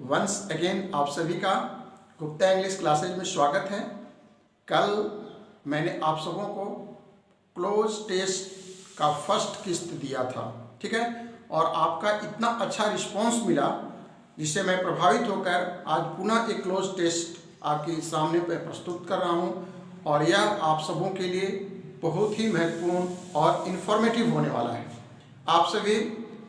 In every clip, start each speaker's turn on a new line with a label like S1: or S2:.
S1: Once again आप सभी का गुप्ता इंग्लिश क्लासेज में स्वागत है। कल मैंने आप सबों को क्लोज टेस्ट का फर्स्ट किस्त दिया था, ठीक है, और आपका इतना अच्छा रिस्पांस मिला जिससे मैं प्रभावित होकर आज पुनः एक क्लोज टेस्ट आपके सामने पर प्रस्तुत कर रहा हूं और यह आप सबों के लिए बहुत ही महत्वपूर्ण और इन्फॉर्मेटिव होने वाला है। आप सभी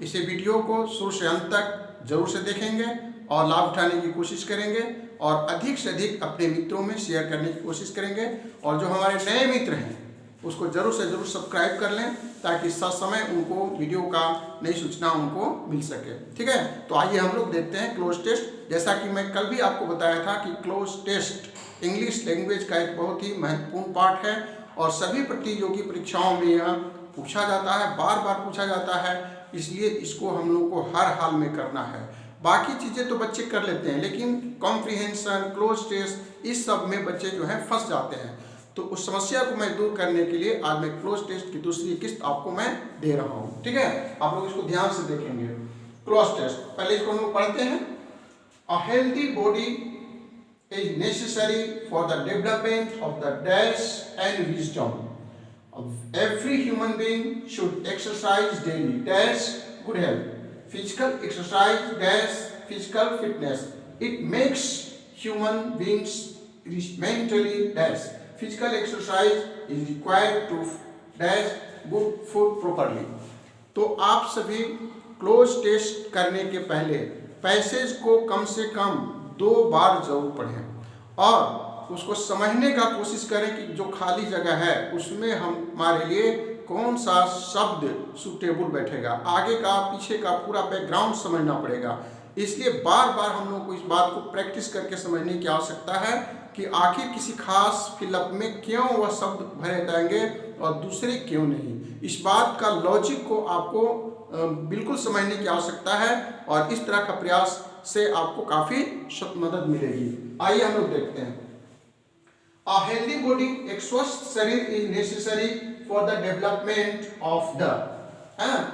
S1: इसे वीडियो को शुरू से अंत तक जरूर से देखेंगे और लाभ उठाने की कोशिश करेंगे और अधिक से अधिक अपने मित्रों में शेयर करने की कोशिश करेंगे और जो हमारे नए मित्र हैं उसको जरूर से जरूर सब्सक्राइब कर लें ताकि समय उनको वीडियो का नई सूचना उनको मिल सके, ठीक है। तो आइए हम लोग देखते हैं क्लोज टेस्ट। जैसा कि मैं कल भी आपको बताया था कि क्लोज टेस्ट इंग्लिश लैंग्वेज का एक बहुत ही महत्वपूर्ण पार्ट है और सभी प्रतियोगी परीक्षाओं में यह पूछा जाता है, बार बार पूछा जाता है, इसलिए इसको हम लोग को हर हाल में करना है। बाकी चीज़ें तो बच्चे कर लेते हैं लेकिन कॉम्प्रिहेंशन, क्लोज टेस्ट इस सब में बच्चे जो हैं फंस जाते हैं। तो उस समस्या को मैं दूर करने के लिए आज मैं क्लोज टेस्ट की दूसरी किस्त आपको मैं दे रहा हूँ, ठीक है। आप लोग इसको ध्यान से देखेंगे। क्लोज टेस्ट पहले इसको हम लोग पढ़ते हैं। A healthy body is necessary for the development of the dash and wisdom. Every human being should exercise daily. Dash good health. Physical exercise dash physical fitness. It makes human beings mentally dash. Physical exercise is required to dash good food properly. तो आप सभी cloze test करने के पहले passage को कम से कम 2 बार जरूर पढ़ें और उसको समझने का कोशिश करें कि जो खाली जगह है उसमें हमारे लिए कौन सा शब्द सुटेबल बैठेगा। आगे का पीछे का पूरा बैकग्राउंड समझना पड़ेगा, इसलिए बार बार हम लोग को इस बात को प्रैक्टिस करके समझने की आवश्यकता है कि आखिर किसी खास फिलअप में क्यों वह शब्द भरे जाएंगे और दूसरे क्यों नहीं। इस बात का लॉजिक को आपको बिल्कुल समझने की आवश्यकता है और इस तरह का प्रयास से आपको काफ़ी मदद मिलेगी। आइए हम लोग देखते हैं। A healthy body, एक स्वस्थ शरीर is necessary for the development of the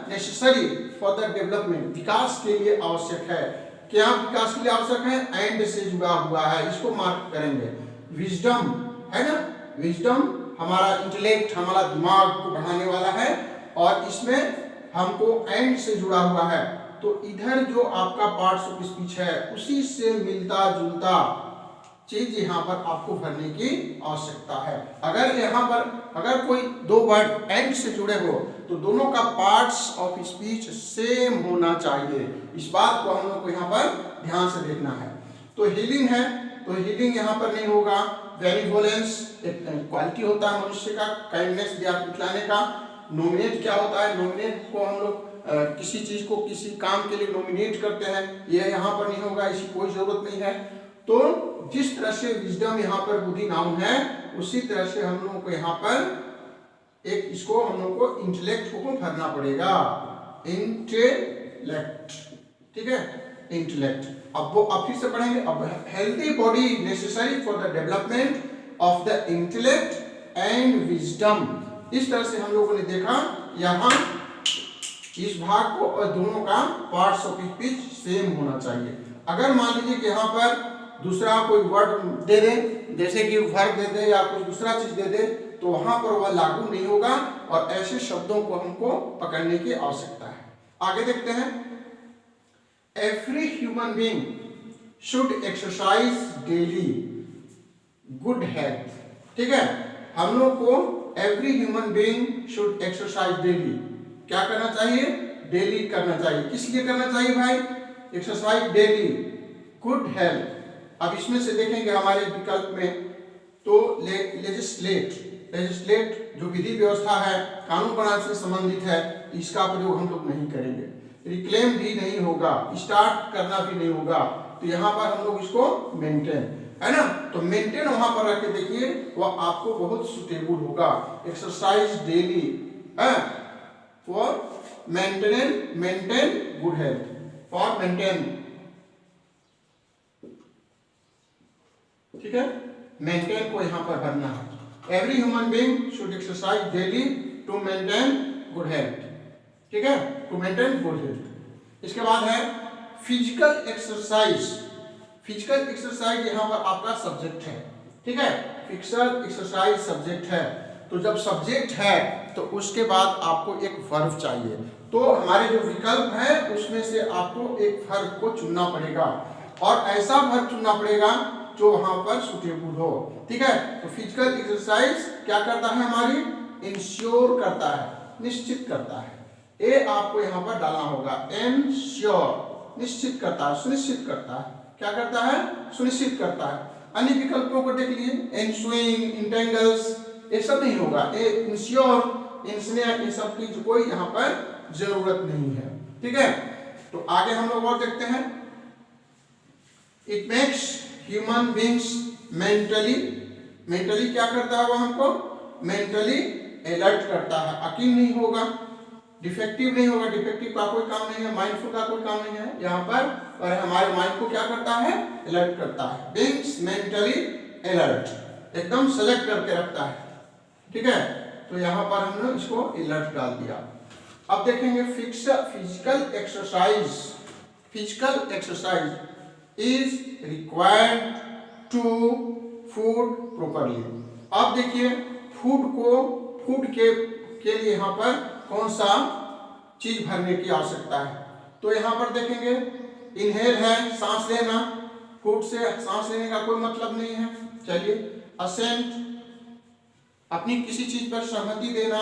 S1: necessary for the development विकास के लिए आवश्यक है। क्या विकास के लिए आवश्यक है? एंड से जुड़ा हुआ है, इसको मार्क करेंगे। विजडम है ना, विजडम हमारा इंटेलेक्ट, हमारा दिमाग को बढ़ाने वाला है और इसमें हमको एंड से जुड़ा हुआ है। तो इधर जो आपका पार्ट्स ऑफ स्पीच है उसी से मिलता जुलता चीज यहाँ पर आपको भरने की आवश्यकता है। अगर यहाँ पर अगर कोई 2 वर्ड एंड से जुड़े हो तो दोनों का पार्ट्स ऑफ स्पीच सेम होना चाहिए। इस बात को हम लोग को यहाँ पर ध्यान से देखना है। तो हीलिंग है तो हीलिंग यहाँ पर नहीं होगा। बेनिवोलेंस एक क्वालिटी होता है मनुष्य का, काइंडनेस दिखलाने का। नॉमिनेट क्या होता है? नॉमिनेट को हम लोग किसी चीज को किसी काम के लिए नॉमिनेट करते हैं, यह यहाँ पर नहीं होगा, इसकी कोई जरूरत नहीं है। तो जिस तरह से विजडम यहाँ पर बुद्धि नाउन है उसी तरह से हम लोगों को यहाँ पर एक इसको हम लोग को इंटेलेक्ट को भरना पड़ेगा। इंटेलेक्ट, ठीक है, इंटेलेक्ट। अब वो आप फिर से पढ़ेंगे। अब healthy body necessary for the development of the intellect and wisdom. इस तरह से हम लोगों ने देखा यहाँ इस भाग को और दोनों का पार्ट्स ऑफ स्पीच सेम होना चाहिए। अगर मान लीजिए कि यहाँ पर दूसरा कोई वर्ड दे दे, जैसे कि वर्ब दे दे या कोई दूसरा चीज दे दे, तो वहां पर वह लागू नहीं होगा और ऐसे शब्दों को हमको पकड़ने की आवश्यकता है। आगे देखते हैं। Every human being should exercise daily good health, ठीक है। हम लोग को every human being should exercise daily क्या करना चाहिए? डेली करना चाहिए। किस लिए करना चाहिए भाई? Exercise daily good health. अब इसमें से देखेंगे हमारे विकल्प में तो लेजिस्लेट जो विधि व्यवस्था है, कानून बनाने से संबंधित है, इसका प्रयोग हम लोग नहीं करेंगे। रिक्लेम भी नहीं होगा, स्टार्ट करना भी नहीं होगा। तो यहाँ पर हम लोग इसको मेंटेन, है ना, तो मेंटेन वहां पर रख के देखिए, वह आपको बहुत सुटेबल होगा। Exercise daily for maintain good health, for maintain, ठीक है, मेंटेन को यहाँ पर भरना है। Every human being should exercise daily to maintain good health, ठीक है, टू मेंटेन गुड हेल्थ। इसके बाद है फिजिकल एक्सरसाइज। फिजिकल एक्सरसाइज यहाँ पर आपका सब्जेक्ट है, ठीक है, फिजिकल एक्सरसाइज सब्जेक्ट है। तो जब सब्जेक्ट है तो उसके बाद आपको एक वर्ब चाहिए। तो हमारे जो विकल्प है उसमें से आपको एक वर्ब को चुनना पड़ेगा और ऐसा वर्ब चुनना पड़ेगा जो वहां पर सुटेबल हो, ठीक है। तो फिजिकल एक्सरसाइज क्या करता है, हमारी इंश्योर करता है, निश्चित करता है। ए आपको यहाँ पर डालना होगा, इंश्योर, निश्चित करता है, सुनिश्चित करता है। क्या करता है, सुनिश्चित करता है। अन्य विकल्पों को देख लिए, एनस्विंग, इंटेंगल्स, ये सब नहीं होगा। ए इंश्योर, इंस्नेयर, ये सब की कोई यहाँ पर जरूरत नहीं है, ठीक है। तो आगे हम लोग और देखते हैं। It makes human beings mentally क्या करता है वो हमको, मेंटली अलर्ट करता है। अकील नहीं होगा, डिफेक्टिव नहीं होगा, डिफेक्टिव का कोई काम नहीं है, माइंडफुल का कोई काम नहीं है यहाँ पर, और हमारे माइंड को क्या करता है, अलर्ट करता है। बींग्स मेंटली अलर्ट, एकदम सेलेक्ट करके रखता है, ठीक है। तो यहाँ पर हमने इसको अलर्ट डाल दिया। अब देखेंगे physical exercise is required to food properly. अब देखिए फूड के लिए यहाँ पर कौन सा चीज भरने की आवश्यकता है। तो यहाँ पर देखेंगे इनहेल है, सांस लेना, फूड से सांस लेने का कोई मतलब नहीं है। चलिए, असेंट, अपनी किसी चीज पर सहमति देना,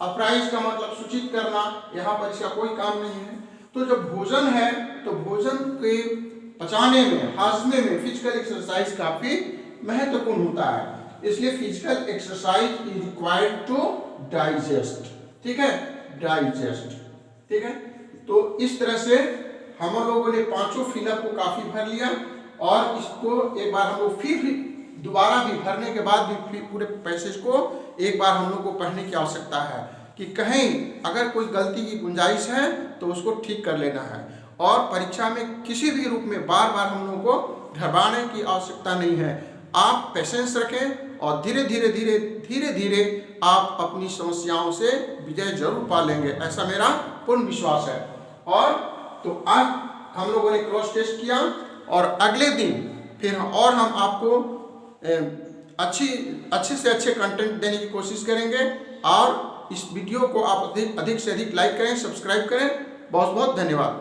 S1: अप्राइज का मतलब सूचित करना, यहाँ पर इसका कोई काम नहीं है। तो जब भोजन है तो भोजन के पचाने में, हाजमे में फिजिकल एक्सरसाइज काफी महत्वपूर्ण होता है। इसलिए physical exercise is required to digest, ठीक है, डाइजेस्ट, ठीक है। तो इस तरह से हम लोगों ने पांचों फिलअप को काफी भर लिया और इसको एक बार हम लोग फिर दोबारा भी भरने के बाद भी पूरे पैसेज को एक बार हम लोग को पढ़ने की आवश्यकता है कि कहीं अगर कोई गलती की गुंजाइश है तो उसको ठीक कर लेना है। और परीक्षा में किसी भी रूप में बार बार हम लोगों को घबराने की आवश्यकता नहीं है। आप पेशेंस रखें और धीरे धीरे आप अपनी समस्याओं से विजय जरूर पा लेंगे, ऐसा मेरा पूर्ण विश्वास है। और तो आज हम लोगों ने क्रॉस टेस्ट किया और अगले दिन फिर और हम आपको अच्छे से अच्छे कंटेंट देने की कोशिश करेंगे। और इस वीडियो को आप अधिक से अधिक लाइक करें, सब्सक्राइब करें। बहुत बहुत धन्यवाद।